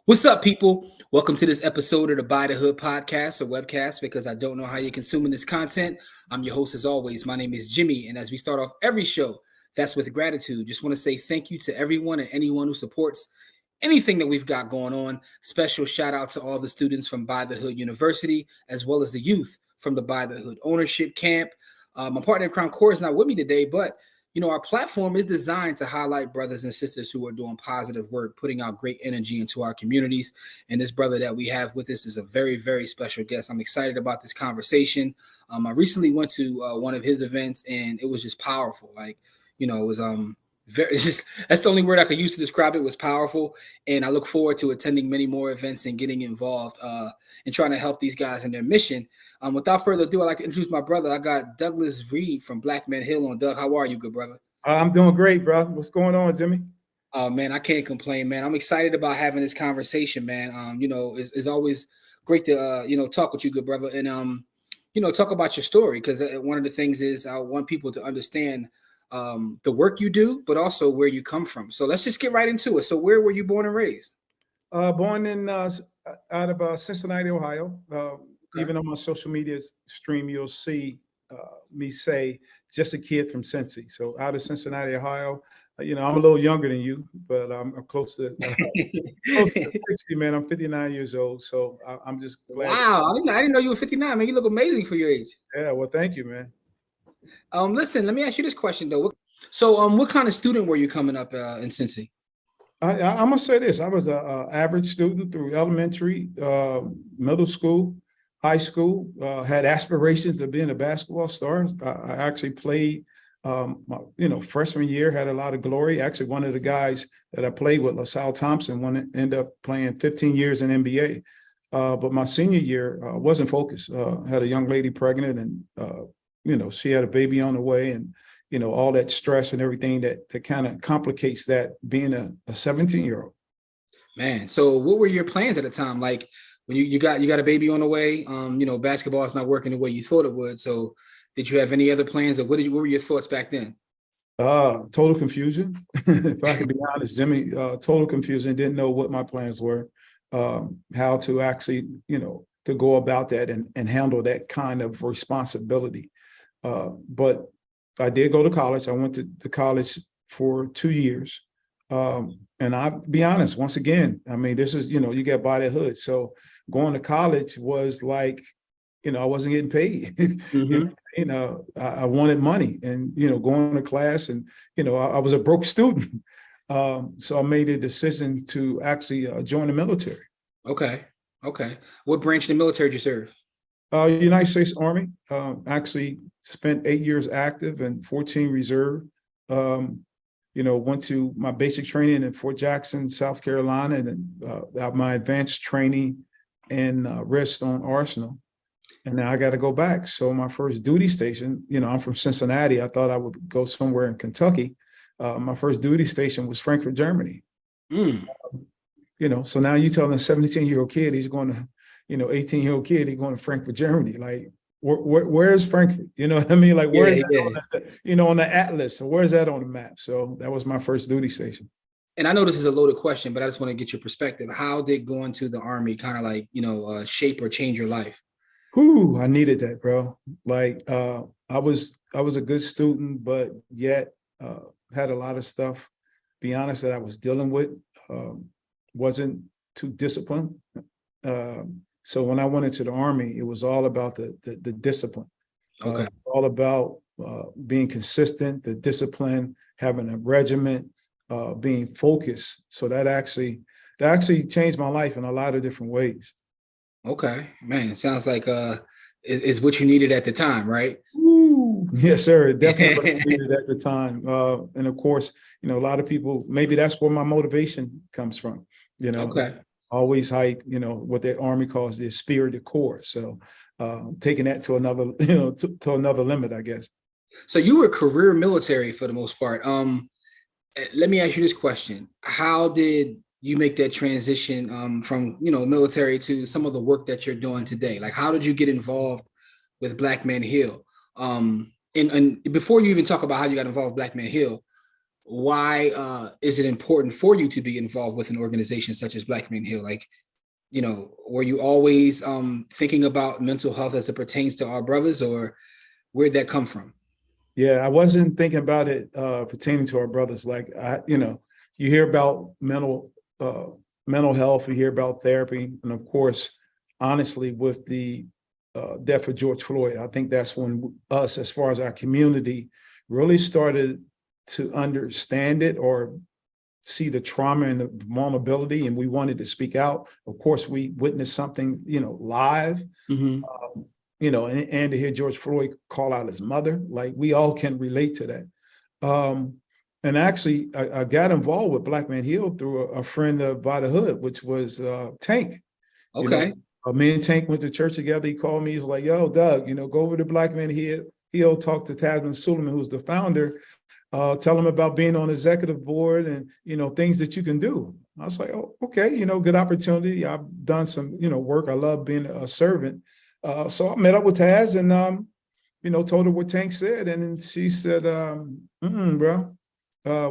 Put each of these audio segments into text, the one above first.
What's up, people? Welcome to this episode of the By the Hood podcast or webcast because I don't know how you're consuming this content. I'm your host as always. My name is Jimmy, and as we start off every show, that's with gratitude. Just want to say thank you to everyone and anyone who supports anything that we've got going on. Special shout out to all the students from By the Hood University, as well as the youth from the By the Hood Ownership Camp. My partner in crime, Corey, is not with me today, but our platform is designed to highlight brothers and sisters who are doing positive work, putting out great energy into our communities. And this brother that we have with us is a very, very special guest. I'm excited about this conversation. I recently went to one of his events, and it was just powerful. It was very. That's the only word I could use to describe it. Was powerful, and I look forward to attending many more events and getting involved and trying to help these guys in their mission. Without further ado, I'd like to introduce my brother. I got Douglas Reed from Black Man Hill on. Doug, how are you, good brother? I'm doing great, bro. What's going on, Jimmy? Oh man, I can't complain, man. I'm excited about having this conversation, man. It's always great to talk with you, good brother, and talk about your story, because one of the things is I want people to understand the work you do, but also where you come from. So let's just get right into it. So where were you born and raised? Born in out of Cincinnati, Ohio. Okay. Even on my social media stream, you'll see me say just a kid from Cincy. So out of Cincinnati, Ohio. I'm a little younger than you, but I'm close to 60, man. I'm 59 years old, so I'm just glad. Wow, I didn't know you were 59, man. You look amazing for your age. Yeah, well, thank you, man. Listen, let me ask you this question though. So, what kind of student were you coming up in Cincy? I'm gonna say this: I was an average student through elementary, middle school, high school. Had aspirations of being a basketball star. I actually played, freshman year. Had a lot of glory. Actually, one of the guys that I played with, LaSalle Thompson, ended up playing 15 years in NBA. But my senior year wasn't focused. Had a young lady pregnant, and she had a baby on the way, and all that stress and everything that kind of complicates that being a 17-year-old. Man, so what were your plans at the time? Like when you got a baby on the way, basketball is not working the way you thought it would. So did you have any other plans, or what were your thoughts back then? Total confusion. If I could be honest, Jimmy, total confusion. Didn't know what my plans were, how to actually, to go about that and handle that kind of responsibility. But I did go to college. I went to college for 2 years. And I'll be honest, once again, I mean, this is, you get by the hood. So going to college was like, I wasn't getting paid. Mm-hmm. I wanted money and, going to class and, I was a broke student. So I made a decision to actually join the military. Okay. What branch of the military did you serve? United States Army. Actually spent 8 years active and 14 reserve. Went to my basic training in Fort Jackson, South Carolina, and then got my advanced training in Redstone Arsenal. And now I got to go back. So my first duty station, I'm from Cincinnati. I thought I would go somewhere in Kentucky. My first duty station was Frankfurt, Germany. So now you telling a 17-year-old kid he's going to, 18-year-old kid, he's going to Frankfurt, Germany. Like, where's Frankfurt? You know what I mean? Like, where's that on the atlas? Or where's that on the map? So that was my first duty station. And I know this is a loaded question, but I just want to get your perspective. How did going to the Army kind of shape or change your life? I needed that, bro. Like, I was a good student, but yet had a lot of stuff, be honest, that I was dealing with. Wasn't too disciplined. So when I went into the Army, it was all about the discipline. Okay. All about being consistent, the discipline, having a regiment, being focused. So that actually changed my life in a lot of different ways. Okay, man, it sounds like is what you needed at the time, right? Ooh, yes, sir. Definitely needed at the time. And of course, a lot of people, maybe that's where my motivation comes from. Okay. Always hype, what the Army calls the esprit de corps. So taking that to another, to another limit, I guess. So you were career military for the most part. Let me ask you this question. How did you make that transition from, military to some of the work that you're doing today? Like, how did you get involved with Black Man Hill? And before you even talk about how you got involved with Black Man Hill, why is it important for you to be involved with an organization such as Black Men Heal? Like, were you always thinking about mental health as it pertains to our brothers, or where'd that come from? Yeah, I wasn't thinking about it pertaining to our brothers. Like you hear about mental health, you hear about therapy, and of course, honestly, with the death of George Floyd, I think that's when us, as far as our community, really started to understand it or see the trauma and the vulnerability, and we wanted to speak out. Of course, we witnessed something, live. Mm-hmm. And to hear George Floyd call out his mother, like we all can relate to that. And actually, I got involved with Black Man Heal through a friend of By the Hood, which was Tank. Okay. Me and Tank went to church together. He called me. He's like, "Yo, Doug, go over to Black Man Heal. He'll talk to Tasman Suleiman, who's the founder. Tell him about being on the executive board and things that you can do." I was like, "Oh, okay, good opportunity. I've done some work. I love being a servant." So I met up with Taz and told her what Tank said, and then she said, "Bro,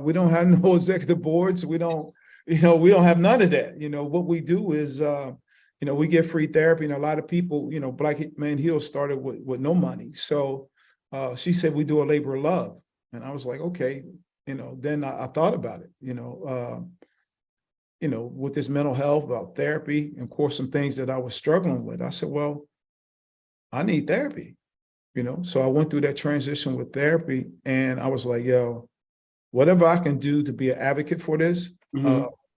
we don't have no executive boards. We don't have none of that. What we do is we get free therapy, and a lot of people, Black Man Heal started with no money. So she said we do a labor of love." And I was like, okay, then I thought about it, with this mental health, about therapy, and of course, some things that I was struggling with. I said, well, I need therapy, So I went through that transition with therapy, and I was like, yo, whatever I can do to be an advocate for this,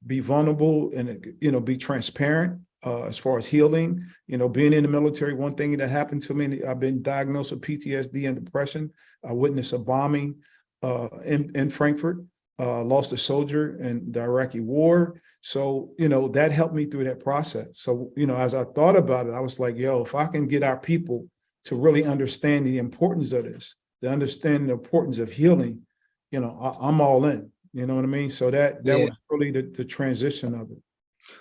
be vulnerable and, be transparent as far as healing, being in the military. One thing that happened to me, I've been diagnosed with PTSD and depression. I witnessed a bombing in Frankfurt, lost a soldier in the Iraqi war. So, that helped me through that process. So, as I thought about it, I was like, yo, if I can get our people to really understand the importance of this, to understand the importance of healing, I'm all in. You know what I mean? So that was really the transition of it.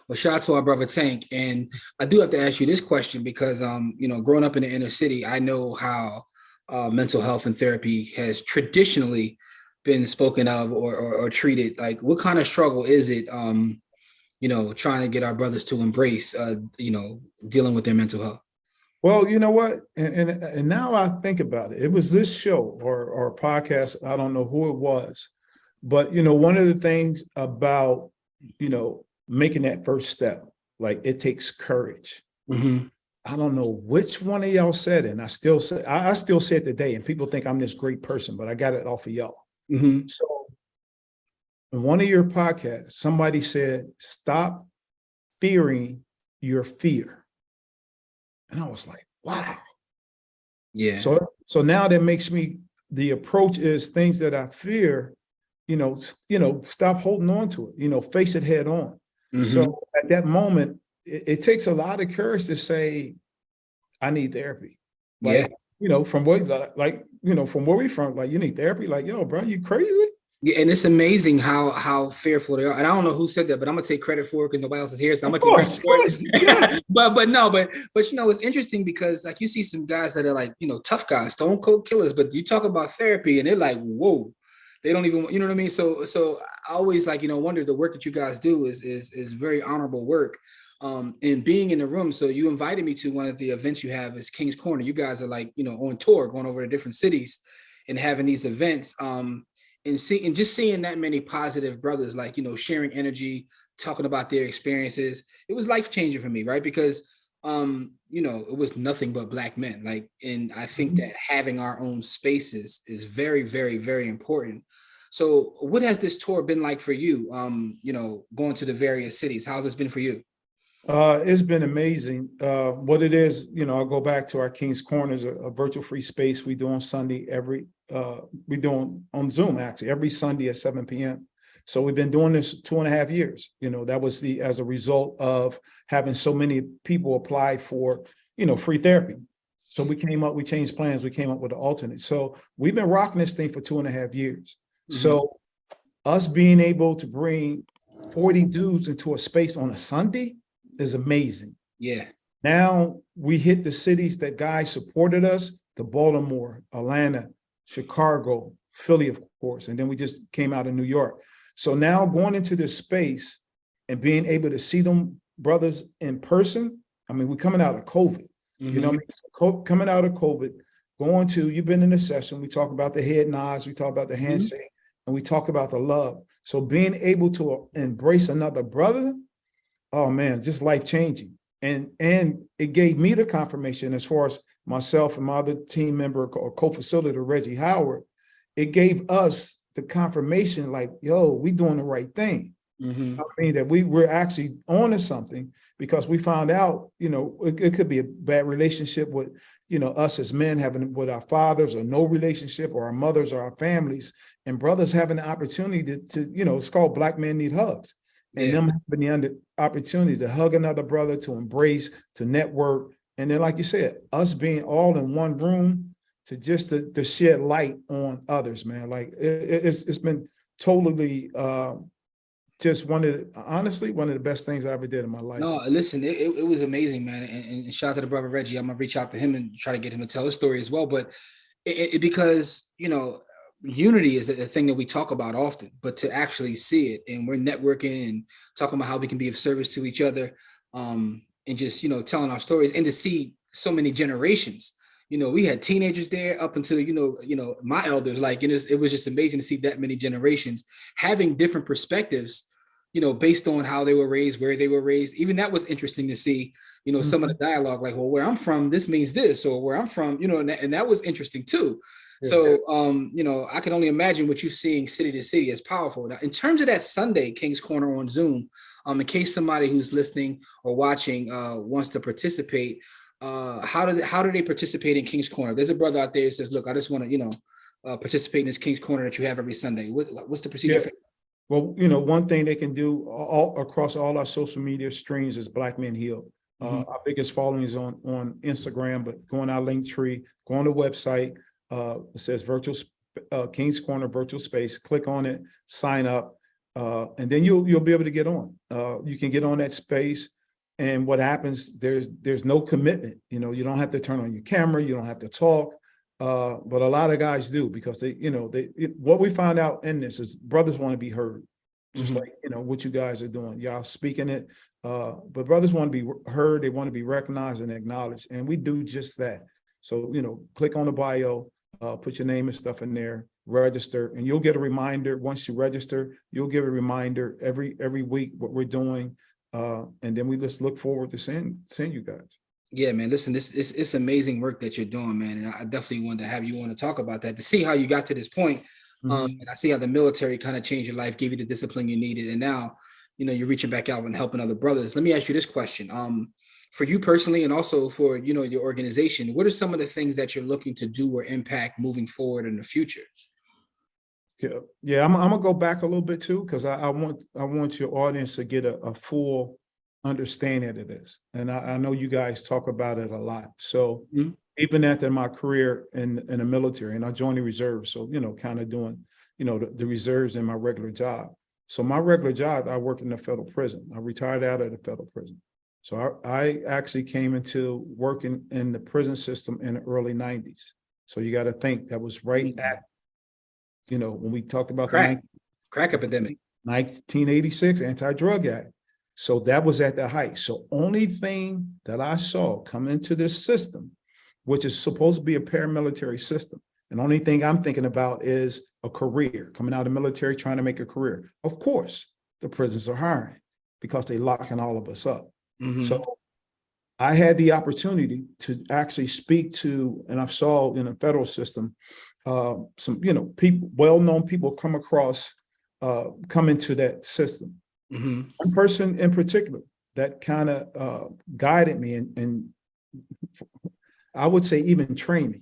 Well, shout out to our brother Tank. And I do have to ask you this question because, growing up in the inner city, I know how mental health and therapy has traditionally been spoken of or treated. Like, what kind of struggle is it, trying to get our brothers to embrace, dealing with their mental health? Well, you know what? And now I think about it, it was this show or podcast, I don't know who it was, but, one of the things about, making that first step, like it takes courage. Mm-hmm. I don't know which one of y'all said it, and I still say it today, and people think I'm this great person, but I got it off of y'all. Mm-hmm. So in one of your podcasts, somebody said, stop fearing your fear. And I was like, wow. Yeah. So now that makes me, the approach is things that I fear, stop holding on to it, face it head on. Mm-hmm. So at that moment, it takes a lot of courage to say, I need therapy. Like, from where we from, like, you need therapy. Like, yo, bro, you crazy? Yeah, and it's amazing how fearful they are. And I don't know who said that, but I'm gonna take credit for it because nobody else is here. So I'm gonna take credit for it. Yeah. but it's interesting because like you see some guys that are like, tough guys, stone cold killers, but you talk about therapy and they're like, whoa. They don't even, you know what I mean? So I always wonder, the work that you guys do is very honorable work. And being in the room. So you invited me to one of the events you have is King's Corner. You guys are like, on tour, going over to different cities and having these events. And just seeing that many positive brothers, like, sharing energy, talking about their experiences. It was life-changing for me, right? Because it was nothing but Black men. Like, and I think that having our own spaces is very, very, very important. So what has this tour been like for you? Going to the various cities, how's this been for you? It's been amazing. What it is, I'll go back to our King's Corners, a virtual free space we do on Sunday we do on Zoom actually every Sunday at 7 p.m. So we've been doing this 2.5 years. That was as a result of having so many people apply for, free therapy. So we changed plans. We came up with an alternate. So we've been rocking this thing for 2.5 years. Mm-hmm. So us being able to bring 40 dudes into a space on a Sunday is amazing. Yeah. Now we hit the cities that guys supported us, to Baltimore, Atlanta, Chicago, Philly, of course, and then we just came out of New York. So now going into this space and being able to see them brothers in person. I mean, we're coming out of COVID. You know what I mean? So coming out of COVID, you've been in a session, we talk about the head nods, we talk about the handshake, and we talk about the love. So being able to embrace another brother, oh man, just life changing. And it gave me the confirmation as far as myself and my other team member or co-facilitator, Reggie Howard, it gave us the confirmation like, yo, we doing the right thing. I mean, that we're actually on to something, because we found out, it could be a bad relationship with, us as men having with our fathers, or no relationship, or our mothers or our families, and brothers having the opportunity to it's called Black Men Need Hugs. And them having the opportunity to hug another brother, to embrace, to network. And then, like you said, us being all in one room to shed light on others, man. Like it's been totally, just honestly, one of the best things I ever did in my life. No, listen, it was amazing, man. And shout out to the brother Reggie. I'm gonna reach out to him and try to get him to tell his story as well. But because, unity is a thing that we talk about often, but to actually see it, and we're networking and talking about how we can be of service to each other, and just, telling our stories, and to see so many generations. We had teenagers there up until, my elders, like, it was just amazing to see that many generations having different perspectives, based on how they were raised, where they were raised. Even that was interesting to see, some of the dialogue, like, well, where I'm from, this means this, or where I'm from, and that was interesting too. Yeah. So, I can only imagine what you're seeing city to city is powerful. Now, in terms of that Sunday King's Corner on Zoom, in case somebody who's listening or watching wants to participate, how do they participate in King's Corner? There's a brother out there who says, look, I just want to, participate in this King's Corner that you have every Sunday. What's the procedure? Yeah. Well, one thing they can do all across all our social media streams is Black Men Heal. Our biggest following is on Instagram, but go on our link tree, go on the website. It says King's Corner virtual space. Click on it, sign up, and then you'll be able to get on. You can get on that space, and what happens? There's no commitment. You don't have to turn on your camera. You don't have to talk. But a lot of guys do, because what we found out in this is brothers want to be heard, just like, what you guys are doing. Y'all speaking it, but brothers want to be heard. They want to be recognized and acknowledged. And we do just that. So, click on the bio, put your name and stuff in there, register, and you'll get a reminder. Once you register, you'll get a reminder every week what we're doing. And then we just look forward to seeing you guys. Yeah, man, listen, it's amazing work that you're doing, man. And I definitely wanted to have you on to talk about that, to see how you got to this point. And I see how the military kind of changed your life, gave you the discipline you needed. And now, you're reaching back out and helping other brothers. Let me ask you this question. For you personally, and also for, your organization, what are some of the things that you're looking to do or impact moving forward in the future? Yeah, I'm gonna go back a little bit too, because I want your audience to get a full understanding of this. And I know you guys talk about it a lot. So even after my career in the military, and I joined the reserves, so kind of doing the reserves in my regular job. So my regular job, I worked in the federal prison. I retired out of the federal prison. So I actually came into working in the prison system in the early 90s. So you got to think that was right at, when we talked about the crack epidemic, 1986 Anti-Drug Act. So that was at the height. So only thing that I saw come into this system, which is supposed to be a paramilitary system, and the only thing I'm thinking about is a career, coming out of the military, trying to make a career. Of course, the prisons are hiring because they're locking all of us up. So I had the opportunity to actually speak to, and I saw in the federal system, some, people, well-known people come into that system. One person in particular that kind of guided me and I would say even trained me.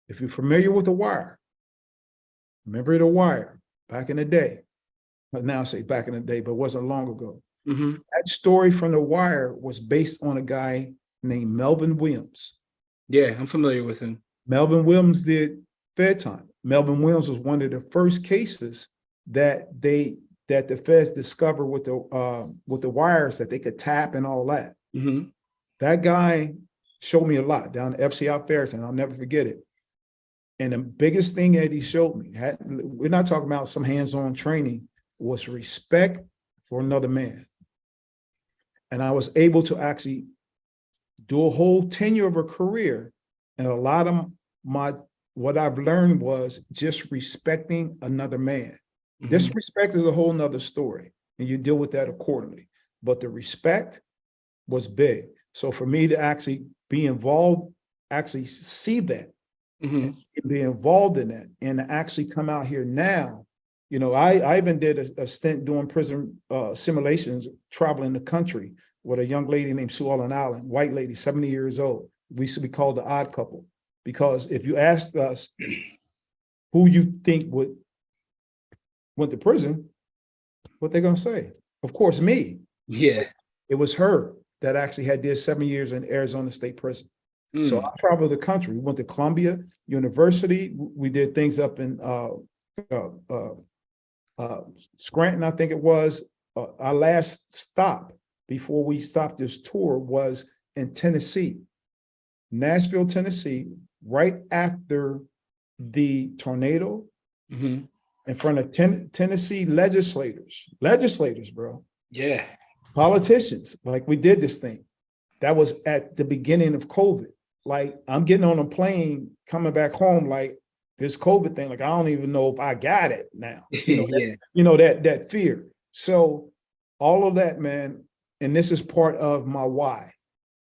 If you're familiar with The Wire, remember The Wire back in the day, but now I say back in the day, but it wasn't long ago. That story from The Wire was based on a guy named Melvin Williams. Yeah, I'm familiar with him. Melvin Williams did Fed time. Melvin Williams was one of the first cases that the feds discovered with the wires that they could tap and all that. That guy showed me a lot down at FCI Fairs, and I'll never forget it. And the biggest thing that he showed me, we're not talking about some hands-on training, was respect for another man. And I was able to actually do a whole tenure of a career. And a lot of what I've learned was just respecting another man. Mm-hmm. Disrespect is a whole nother story, and you deal with that accordingly. But the respect was big. So for me to actually be involved, actually see that, mm-hmm. and be involved in that, and to actually come out here now, you know, I even did a stint doing prison simulations, traveling the country with a young lady named Sue Ellen Allen, white lady, 70 years old. We used to be called the odd couple, because if you asked us who you think went to prison, what they're gonna say? Of course, me. Yeah. It was her that actually had did 7 years in Arizona State Prison. So I traveled the country. We went to Columbia University. We did things up in Scranton, I think it was. Our last stop before we stopped this tour was in Tennessee, Nashville, Tennessee, right after the tornado, mm-hmm. in front of Tennessee legislators, bro. Yeah. Politicians, like, we did this thing. That was at the beginning of COVID. Like, I'm getting on a plane coming back home, like, this COVID thing, like, I don't even know if I got it now. You know, yeah. that fear. So all of that, man, and this is part of my why.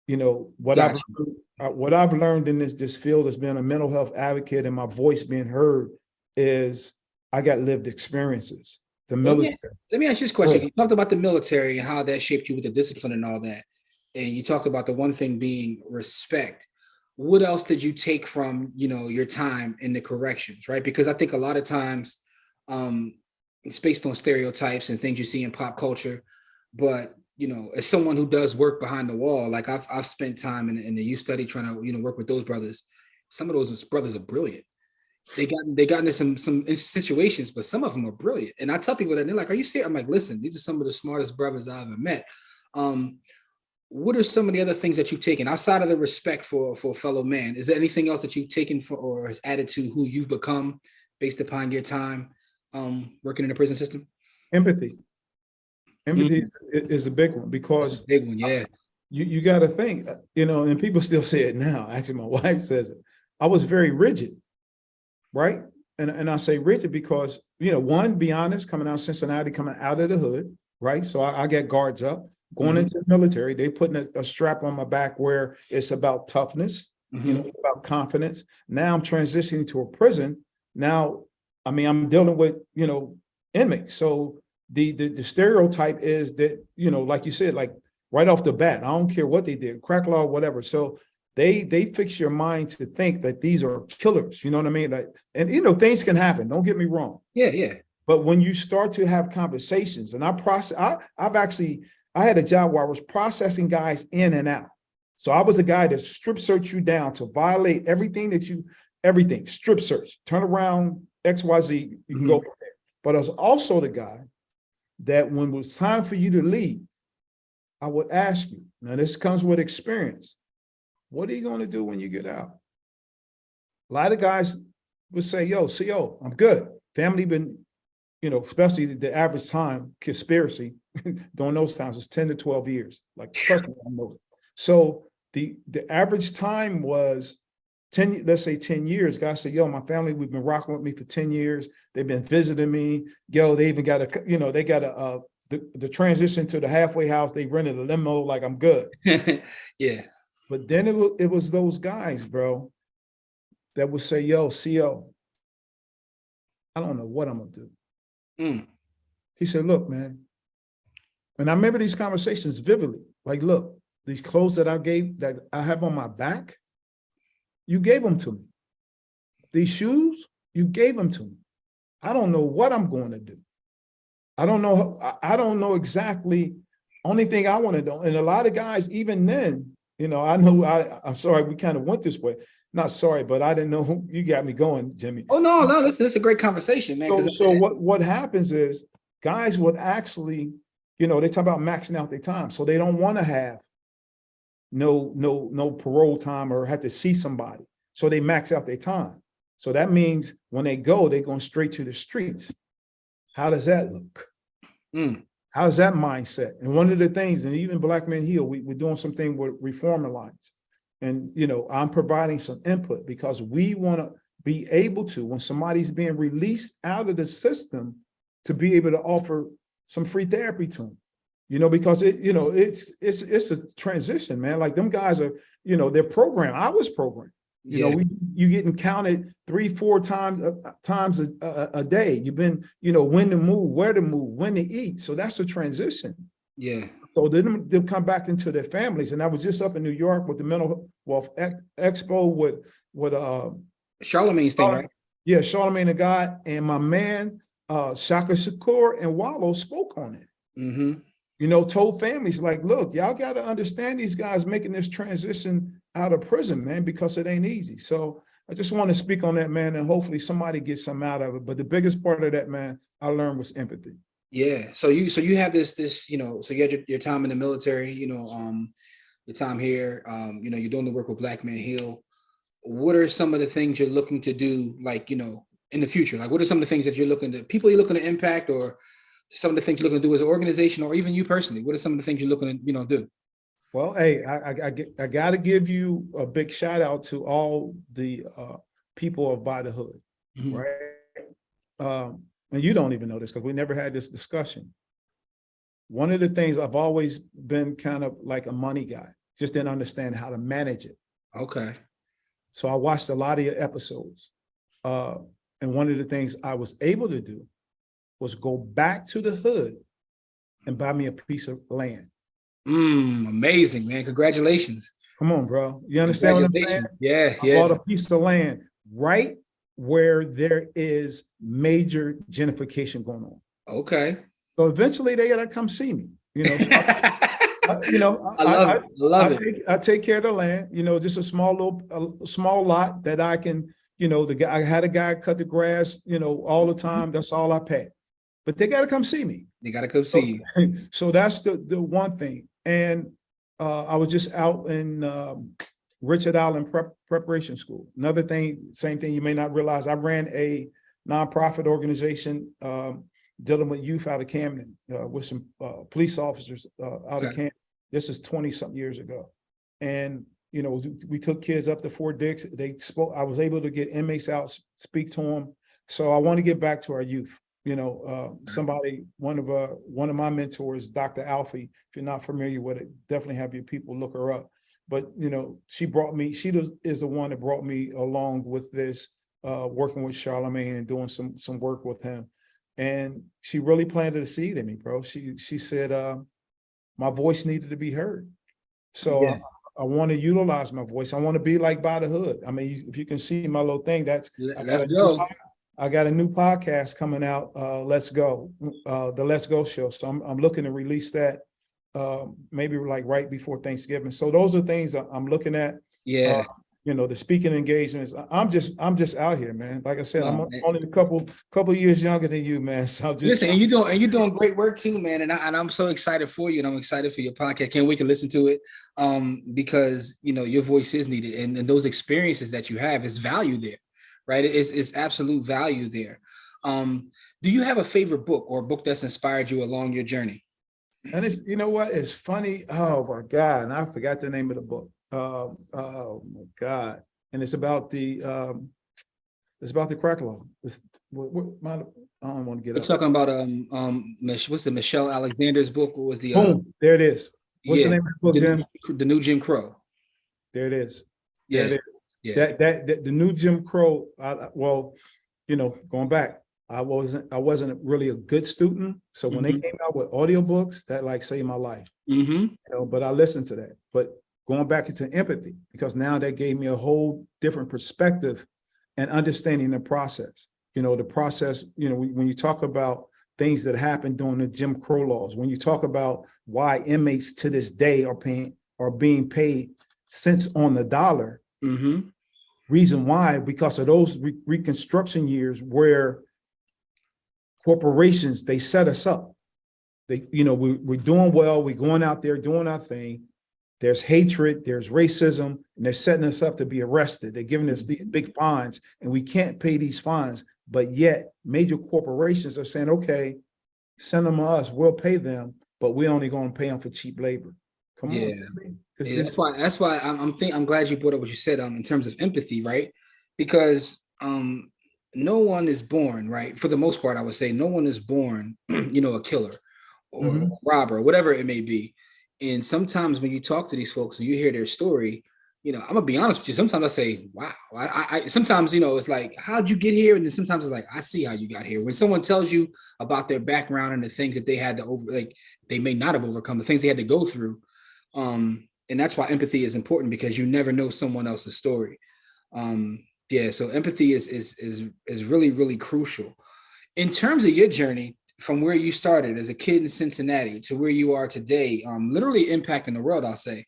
You know, what I've learned in this field as being a mental health advocate and my voice being heard is I got lived experiences. The military. Let me ask you this question. You talked about the military and how that shaped you with the discipline and all that. And you talked about the one thing being respect. What else did you take from, you know, your time in the corrections, right? Because I think a lot of times it's based on stereotypes and things you see in pop culture. But, you know, as someone who does work behind the wall, like I've spent time in the youth study trying to, you know, work with those brothers. Some of those brothers are brilliant. They got into some situations, but some of them are brilliant. And I tell people that, and they're like, "Are you serious?" I'm like, "Listen, these are some of the smartest brothers I ever met." What are some of the other things that you've taken outside of the respect for a fellow man? Is there anything else that you've taken for or has added to who you've become based upon your time working in the prison system? Empathy. Empathy is a big one, because that's a big one, yeah. You got to think, you know, and people still say it now. Actually, my wife says it. I was very rigid. Right. And I say rigid because, you know, one, be honest, coming out of Cincinnati, coming out of the hood. Right. So I get guards up, going into the military. They putting a strap on my back where it's about toughness, you know, it's about confidence. Now I'm transitioning to a prison. Now, I mean, I'm dealing with, you know, inmates. So the stereotype is that, you know, like you said, like right off the bat, I don't care what they did, crack law, whatever. So they fix your mind to think that these are killers, you know what I mean? Like, and you know, things can happen. Don't get me wrong. Yeah. But when you start to have conversations, and I had a job where I was processing guys in and out. So I was a guy that strip search you down to violate everything strip search, turn around, XYZ, you can go from there. But I was also the guy that when it was time for you to leave, I would ask you, now this comes with experience, what are you going to do when you get out? A lot of guys would say, yo, CO, I'm good. Family been, you know, especially the average time, conspiracy, during those times is 10 to 12 years. Like, trust me, I know it. So the average time was 10, let's say 10 years. Guys say, yo, my family, we've been rocking with me for 10 years. They've been visiting me. Yo, they even got the transition to the halfway house. They rented a limo, like, I'm good. Yeah. But then it was those guys, bro, that would say, yo, CO, I don't know what I'm going to do. He said, look, man. And I remember these conversations vividly. Like, look, these clothes that I have on my back, you gave them to me. These shoes, you gave them to me. I don't know what I'm going to do. I don't know exactly. Only thing I want to do. And a lot of guys, even then, you know, I'm sorry, we kind of went this way. Not sorry, but I didn't know who you got me going, Jimmy. Oh, no, this is a great conversation, man. So what happens is guys would actually, you know, they talk about maxing out their time. So they don't want to have no parole time or have to see somebody. So they max out their time. So that means when they go, they're going straight to the streets. How does that look? Mm. How's that mindset? And one of the things, and even Black Men Heal, we're doing something with Reform Alliance. And, I'm providing some input because we want to be able to, when somebody's being released out of the system, to be able to offer some free therapy to them. Because it's a transition, man. Like them guys are, they're programmed. I was programmed. Yeah. You getting counted 3-4 times a day. You've been, when to move, where to move, when to eat. So that's a transition. Yeah. So then they'll come back into their families. And I was just up in New York with the Mental Wealth Expo with Charlemagne's thing, right? Yeah, Charlemagne the God, and my man Shaka Shakur and Wallow spoke on it. Mm-hmm. Told families like, look, y'all got to understand these guys making this transition out of prison, man, because it ain't easy. So I just want to speak on that, man, and hopefully somebody gets some out of it. But the biggest part of that, man, I learned was empathy. Yeah. So you have this, so you had your time in the military, your time here, you're doing the work with Black Men Heal. What are some of the things you're looking to do, like, in the future? Like, what are some of the things that you're looking to impact, or some of the things you're looking to do as an organization, or even you personally? What are some of the things you're looking to, do? Well, hey, I got to give you a big shout out to all the people of By the Hood, Mm-hmm. right? And you don't even know this because we never had this discussion. One of the things, I've always been kind of like a money guy, just didn't understand how to manage it. Okay. So I watched a lot of your episodes. And one of the things I was able to do was go back to the hood and buy me a piece of land. Amazing, man. Congratulations. Come on, bro. You understand what I'm saying? Yeah, I bought a piece of land right where there is major gentrification going on. Okay. So eventually they gotta come see me. I love it. I take care of the land. Just a small lot that I can. I had a guy cut the grass. All the time. That's all I pay. But they gotta come see me. They gotta come see you. So that's the one thing. And I was just out in Richard Allen Preparation School. Another thing, same thing you may not realize, I ran a nonprofit organization dealing with youth out of Camden with some police officers out of Camden. This is 20-something years ago. And, we took kids up to Fort Dix. They spoke. I was able to get inmates out, speak to them. So I want to get back to our youth. One of my mentors, Dr. Alfie, if you're not familiar with it, definitely have your people look her up. But, she is the one that brought me along with this, working with Charlemagne and doing some work with him. And she really planted a seed in me, bro. She said, my voice needed to be heard. So yeah. I want to utilize my voice. I want to be like By the Hood. I mean, if you can see my little thing, I got a new podcast coming out. Let's Go, the Let's Go show. So I'm looking to release that maybe like right before Thanksgiving. So those are things I'm looking at. Yeah. The speaking engagements. I'm just out here, man. Like I said, I'm only a couple years younger than you, man. So listen, and you're doing great work too, man. And I'm so excited for you, and I'm excited for your podcast. Can't wait to listen to it. Because your voice is needed, and those experiences that you have is value there, right? It's absolute value there. Do you have a favorite book or a book that's inspired you along your journey? And it's, what? It's funny. Oh my God. And I forgot the name of the book. Oh my God. And it's about the crack law. I don't want to get up. You're talking about what's the Michelle Alexander's book? What was the boom, there it is. What's the name of the book, Jim? The New Jim Crow. There it is. Yeah. There it is. Yeah. That the New Jim Crow, going back, I wasn't really a good student. So when they came out with audiobooks, that like saved my life. Mm-hmm. But I listened to that. But going back into empathy, because now that gave me a whole different perspective and understanding the process. The process, when you talk about things that happened during the Jim Crow laws, when you talk about why inmates to this day are being paid cents on the dollar, reason why, because of those Reconstruction years where corporations, they set us up. We're doing well, we're going out there doing our thing. there's hatred, there's racism, and they're setting us up to be arrested. They're giving us these big fines, and we can't pay these fines. But yet, major corporations are saying, okay, send them to us, we'll pay them, but we're only going to pay them for cheap labor. Come Yeah. on. Yeah, that's why I'm glad you brought up what you said in terms of empathy, right? Because no one is born, right? For the most part, I would say no one is born, a killer or a robber, or whatever it may be. And sometimes when you talk to these folks and you hear their story, I'm gonna be honest with you. Sometimes I say, "Wow." I sometimes it's like, "How'd you get here?" And then sometimes it's like, "I see how you got here." When someone tells you about their background and the things that they had to they may not have overcome, the things they had to go through. And that's why empathy is important, because you never know someone else's story. So empathy is really, really crucial. In terms of your journey from where you started as a kid in Cincinnati to where you are today, literally impacting the world, I'll say,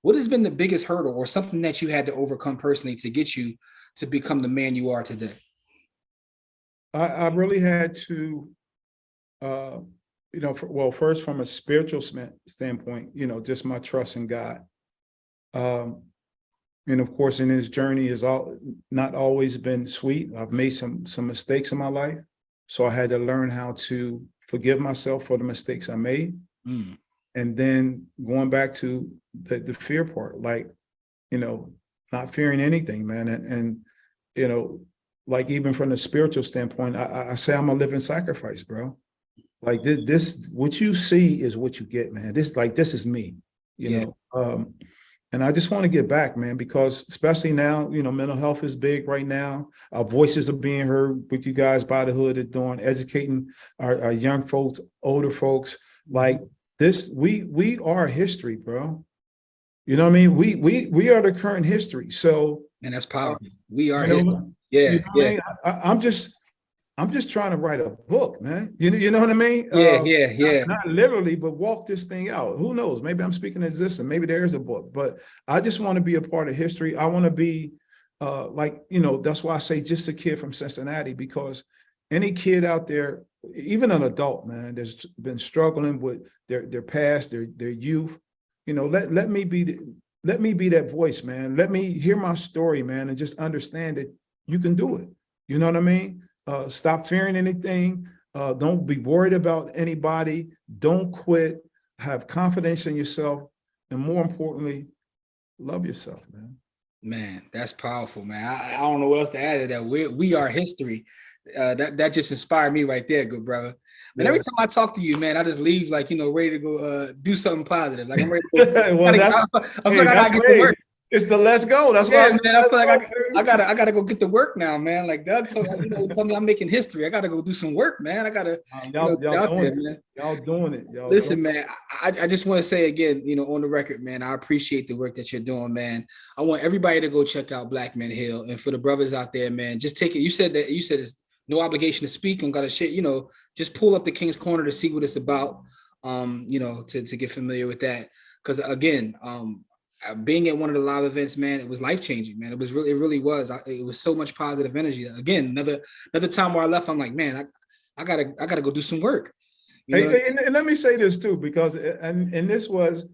what has been the biggest hurdle or something that you had to overcome personally to get you to become the man you are today? I really had to, first from a spiritual standpoint, just my trust in God. And of course, in his journey is not always been sweet. I've made some mistakes in my life. So I had to learn how to forgive myself for the mistakes I made. And then going back to the fear part, not fearing anything, man. And like even from the spiritual standpoint, I say I'm a living sacrifice, bro. Like this, what you see is what you get, man. This is me, you know. And I just want to get back, man, because especially now, mental health is big right now. Our voices are being heard with you guys by the hood are doing, educating our young folks, older folks. Like this, we are history, bro. You know what I mean? We are the current history. So, and that's powerful. We are history. I'm just trying to write a book, man. You know what I mean? Not literally, but walk this thing out. Who knows? Maybe I'm speaking existence. Maybe there's a book, but I just want to be a part of history. I want to be that's why I say just a kid from Cincinnati, because any kid out there, even an adult, man, that's been struggling with their past, their youth, let me be that voice, man. Let me hear my story, man, and just understand that you can do it. You know what I mean? Stop fearing anything. Don't be worried about anybody. Don't quit. Have confidence in yourself. And more importantly, love yourself, man. Man, that's powerful, man. I don't know what else to add to that. We are history. That just inspired me right there, good brother. And every time I talk to you, man, I just leave ready to go do something positive. Like I'm ready to go. I feel like I gotta get to work. It's the let's go. That's why man. I feel like I gotta go get to work now, man. Like Doug told me I'm making history. I gotta go do some work, man. I gotta y'all doing it. Y'all doing it. Listen, man. I just want to say again, on the record, man. I appreciate the work that you're doing, man. I want everybody to go check out Black Men Heal, and for the brothers out there, man, just take it. You said it's no obligation to speak. I'm gonna shit. Just pull up the King's Corner to see what it's about. To get familiar with that, because again, being at one of the live events, man, it was life-changing, man. It really was. It was so much positive energy. Again, another time where I left, I'm like, man, I gotta go do some work. And let me say this too, because and this was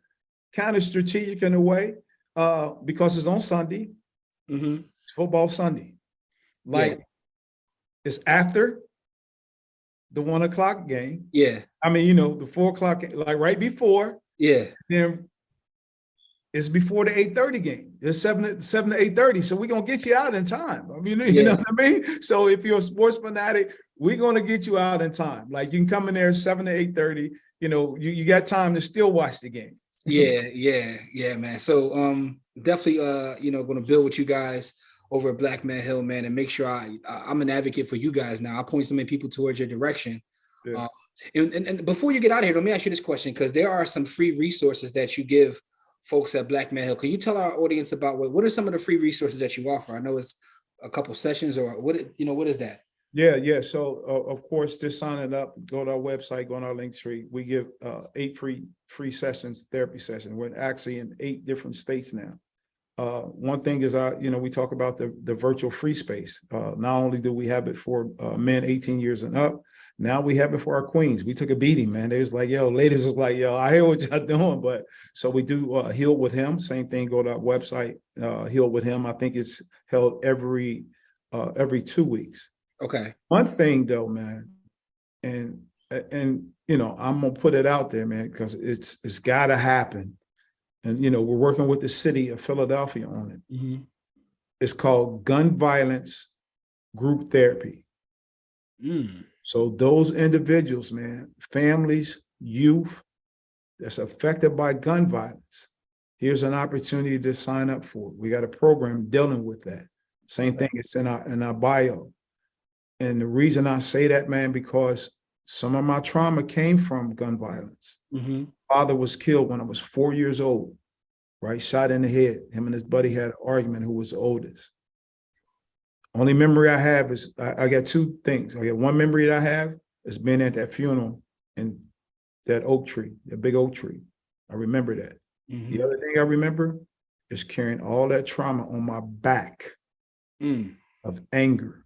kind of strategic in a way, because it's on Sunday. It's football Sunday. It's after the 1 o'clock game. Yeah. I mean, the 4 o'clock, like right before. Yeah. Then it's before the 8:30 game. It's 7 to 8:30. So we're gonna get you out in time. I mean, you know what I mean? So if you're a sports fanatic, we're gonna get you out in time. Like you can come in there 7 to 8:30. You got time to still watch the game. Yeah, man. So definitely gonna build with you guys over at Black Man Hill, man, and make sure I'm an advocate for you guys now. I point so many people towards your direction. Yeah. And before you get out of here, let me ask you this question, because there are some free resources that you give folks at Black Man Hill. Can you tell our audience about what are some of the free resources that you offer? I know it's a couple sessions, or what is that? Yeah. So of course, just sign it up, go to our website, go on our link tree. We give 8 free sessions, therapy sessions. We're actually in 8 different states now. One thing is, we talk about the virtual free space. Not only do we have it for men 18 years and up, now we have it for our queens. We took a beating, man. They was like, yo, ladies was like, yo, I hear what y'all doing. But so we do Heal with Him. Same thing, go to our website, Heal with Him. I think it's held every 2 weeks. Okay. One thing though, man, and I'm gonna put it out there, man, because it's gotta happen. And we're working with the city of Philadelphia on it. Mm-hmm. It's called gun violence group therapy. Mm. So those individuals, man, families, youth that's affected by gun violence, here's an opportunity to sign up for it. We got a program dealing with that. Same thing, it's in our bio. And the reason I say that, man, because some of my trauma came from gun violence. Mm-hmm. Father was killed when I was 4 years old, right? Shot in the head. Him and his buddy had an argument who was the oldest. Only memory I have is, I got two things. I got one memory that I have is being at that funeral and that oak tree, that big oak tree. I remember that. Mm-hmm. The other thing I remember is carrying all that trauma on my back of anger,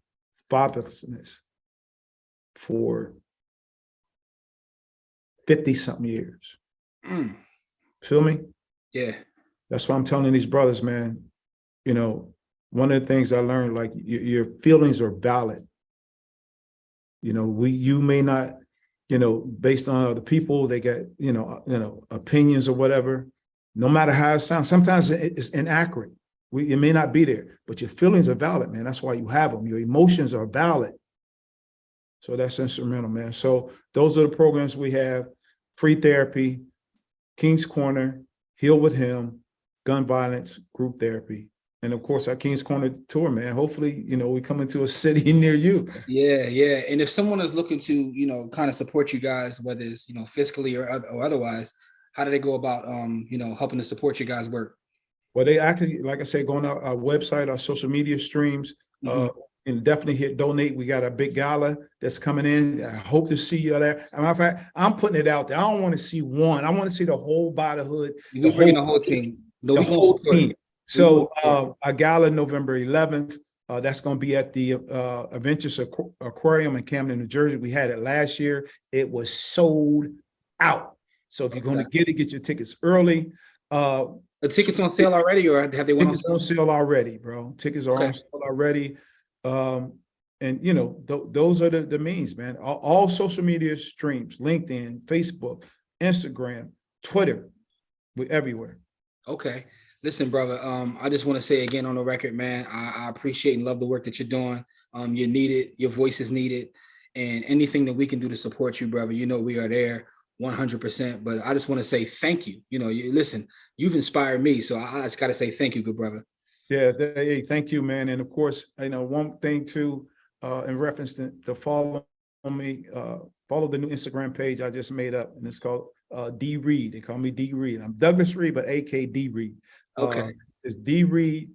fatherlessness for 50-something years. Feel me? Yeah. That's why I'm telling these brothers, man, one of the things I learned, like your feelings are valid. You may not, based on other people, they get, opinions or whatever, no matter how it sounds, sometimes it's inaccurate. It may not be there, but your feelings are valid, man. That's why you have them. Your emotions are valid. So that's instrumental, man. So those are the programs we have: free therapy, King's Corner, Heal with Him, gun violence, group therapy. And of course, our King's Corner tour, man. Hopefully, we come into a city near you. Yeah, yeah. And if someone is looking to, kind of support you guys, whether it's, fiscally or otherwise, how do they go about, helping to support your guys' work? Well, they actually, like I said, go on our website, our social media streams, and definitely hit donate. We got a big gala that's coming in. I hope to see you there. As a matter of fact, I'm putting it out there. I don't want to see one. I want to see the whole By the Hood. We're bringing the whole team. The whole team. So a gala November 11th. That's going to be at the Adventures Aquarium in Camden, New Jersey. We had it last year. It was sold out. So if you're going to get your tickets early. The tickets on sale already, or have they went on sale? On sale already, bro. Tickets are on sale already. And those are the means, man. All social media streams: LinkedIn, Facebook, Instagram, Twitter. We're everywhere. Okay. Listen, brother, I just want to say again on the record, man, I appreciate and love the work that you're doing. You're needed. Your voice is needed. And anything that we can do to support you, brother, we are there 100%. But I just want to say thank you. Listen, you've inspired me. So I just got to say thank you, good brother. Yeah, thank you, man. And of course, one thing too, in reference to follow me, follow the new Instagram page I just made up, and it's called D Reed. They call me D Reed. I'm Douglas Reed, but AK D Reed. Okay. It's D Reed.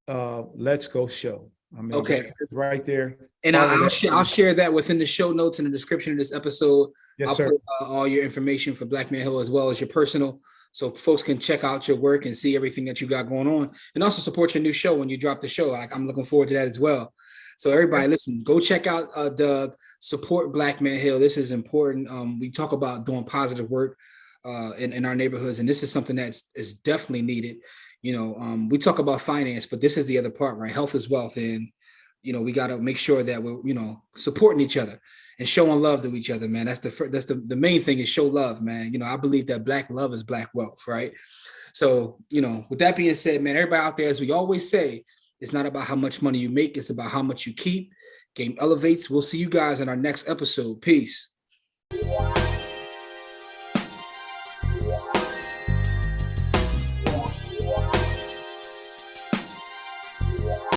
Let's Go Show. Okay. Right there. And I'll share that within the show notes in the description of this episode. Yes, I'll sir. put all your information for Black Man Hill as well as your personal, so folks can check out your work and see everything that you got going on, and also support your new show when you drop the show. I'm looking forward to that as well. So everybody, listen, go check out Doug. Support Black Man Hill. This is important. We talk about doing positive work in our neighborhoods, and this is something that is definitely needed. We talk about finance, but this is the other part, right? Health is wealth, and we got to make sure that we're supporting each other and showing love to each other, man. That's the main thing, is show love, man. I believe that Black love is Black wealth, right? So with that being said, man, everybody out there, as we always say, it's not about how much money you make, it's about how much you keep. Game elevates. We'll see you guys in our next episode. Peace.